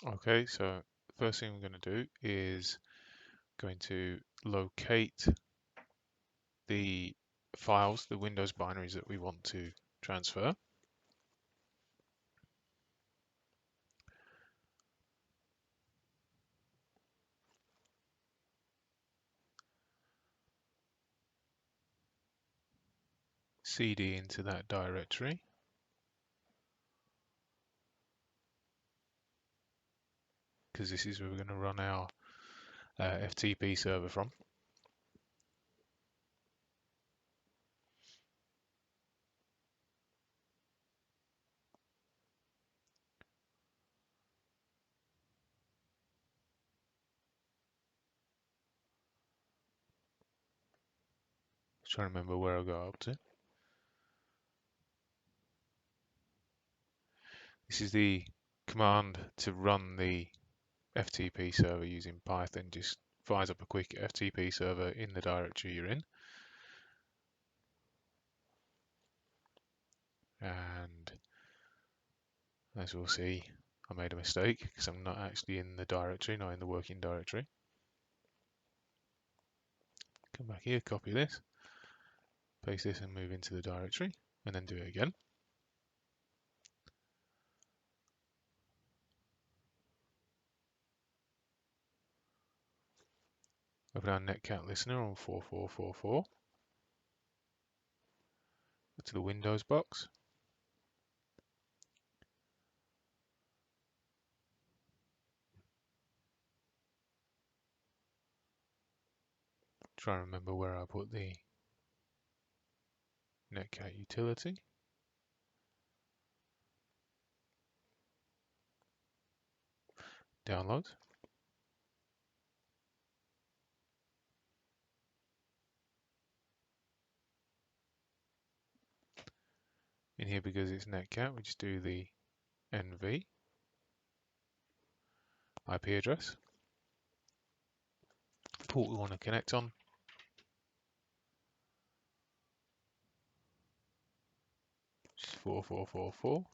Okay, so first thing we're going to do is going to locate the files, the Windows binaries that we want to transfer. CD into that directory. Because this is where we're going to run our FTP server from. Just trying to remember where I got up to. This is the command to run the FTP server using Python. Just fires up a quick FTP server in the directory you're in. And as we'll see, I made a mistake because I'm not actually in the directory, not in the working directory. Come back here, copy this, paste this and move into the directory, and then do it again. Open our NetCat listener on 4444. Go to the Windows box. Try and remember where I put the NetCat utility. Downloads. In here, because it's NetCat, we just do the NV IP address, port we want to connect on, which is 4444,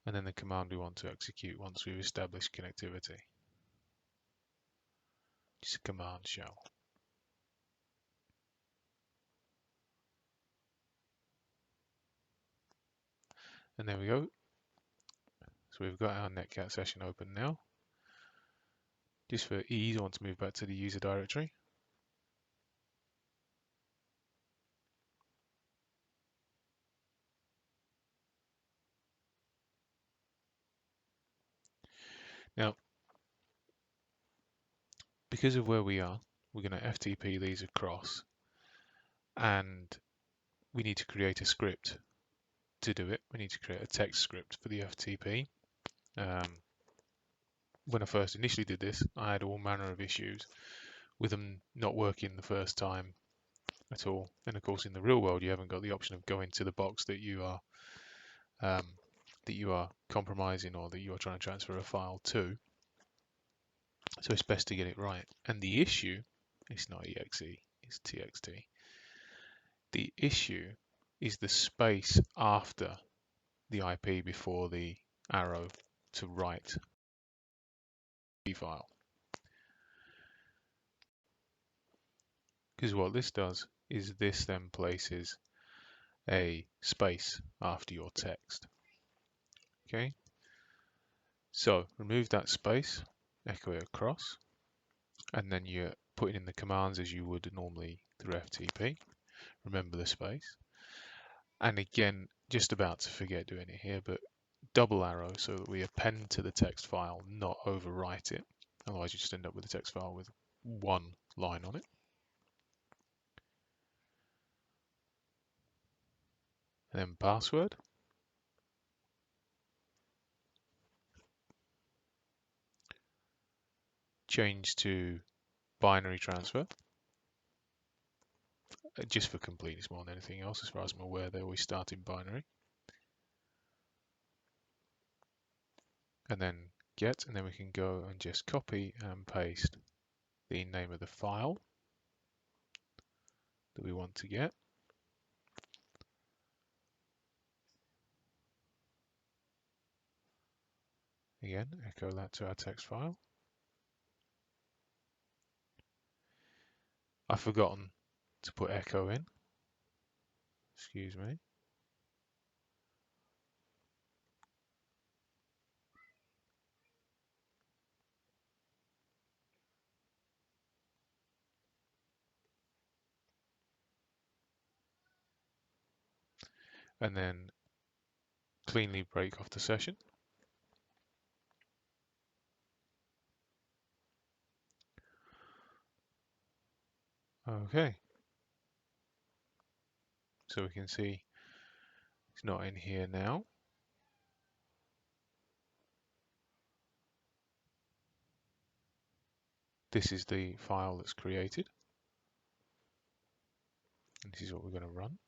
and then the command we want to execute once we've established connectivity. Just a command shell. And there we go. So we've got our NetCat session open now. Just for ease, I want to move back to the user directory. Now, because of where we are, we're going to FTP these across, and we need to create a script to do it. We need to create a text script for the FTP. When I first initially did this, I had all manner of issues with them not working the first time at all. And of course, in the real world, you haven't got the option of going to the box that you are compromising or that you are trying to transfer a file to. So it's best to get it right. And the issue, it's not exe, it's txt. The issue is the space after the IP before the arrow to write the file. Because what this does is this then places a space after your text. Okay, so remove that space, echo it across, and then you're putting in the commands as you would normally through FTP. Remember the space. And again, just about to forget doing it here, but double arrow so that we append to the text file, not overwrite it. Otherwise you just end up with a text file with one line on it. And then password. Change to binary transfer. Just for completeness more than anything else, as far as I'm aware, they always start in binary. And then get, and then we can go and just copy and paste the name of the file that we want to get. Again, echo that to our text file. I've forgotten to put echo in. Excuse me. And then cleanly break off the session. Okay. So we can see it's not in here now. This is the file that's created. And this is what we're going to run.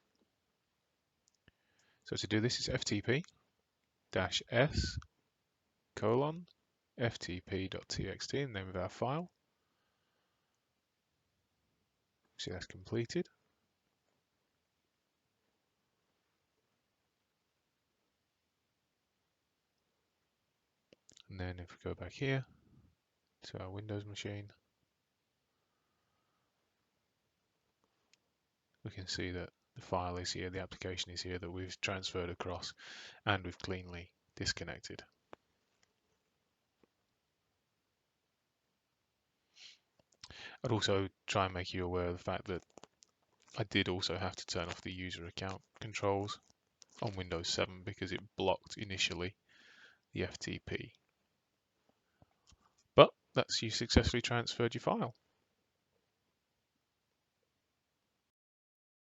So to do this, it's ftp-s ftp.txt, the name of our file. See, that's completed. And then if we go back here to our Windows machine, we can see that the file is here, the application is here that we've transferred across, and we've cleanly disconnected. I'd also try and make you aware of the fact that I did also have to turn off the user account controls on Windows 7 because it blocked initially the FTP. But that's you successfully transferred your file.